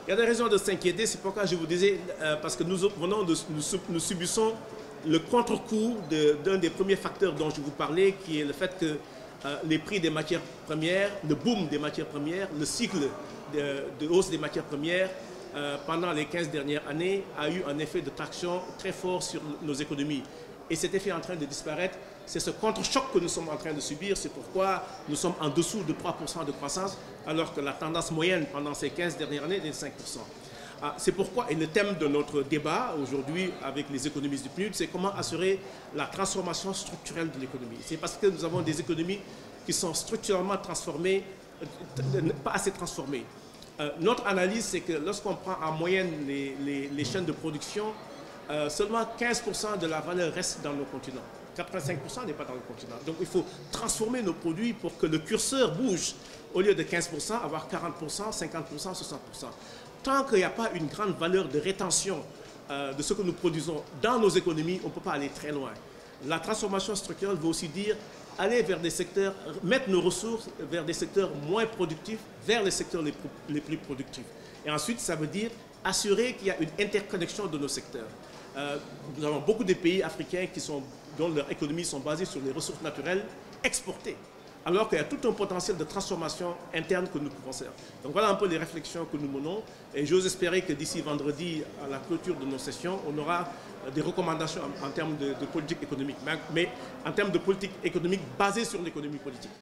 Il y a des raisons de s'inquiéter, c'est pourquoi je vous disais, parce que nous subissons le contre-coup d'un des premiers facteurs dont je vous parlais, qui est le fait que les prix des matières premières, le boom des matières premières, le cycle de hausse des matières premières, pendant les 15 dernières années, a eu un effet de traction très fort sur nos économies. Et cet effet est en train de disparaître. C'est ce contre-choc que nous sommes en train de subir. C'est pourquoi nous sommes en dessous de 3% de croissance, alors que la tendance moyenne pendant ces 15 dernières années est de 5%. C'est pourquoi, et le thème de notre débat aujourd'hui avec les économistes du PNUD, c'est comment assurer la transformation structurelle de l'économie. C'est parce que nous avons des économies qui sont structurellement transformées, pas assez transformées. Notre analyse, c'est que lorsqu'on prend en moyenne les chaînes de production, seulement 15% de la valeur reste dans nos continents. 85% n'est pas dans le continent. Donc il faut transformer nos produits pour que le curseur bouge. Au lieu de 15%, avoir 40%, 50%, 60%. Tant qu'il n'y a pas une grande valeur de rétention de ce que nous produisons dans nos économies, on ne peut pas aller très loin. La transformation structurelle veut aussi dire aller vers des secteurs, mettre nos ressources vers des secteurs moins productifs, vers les secteurs les plus productifs. Et ensuite, ça veut dire assurer qu'il y a une interconnexion de nos secteurs. Nous avons beaucoup de pays africains dont leurs économies sont basées sur les ressources naturelles exportées, alors qu'il y a tout un potentiel de transformation interne que nous pouvons faire. Donc voilà un peu les réflexions que nous menons, et j'ose espérer que d'ici vendredi, à la clôture de nos sessions, on aura des recommandations en termes de politique économique, mais en termes de politique économique basée sur l'économie politique.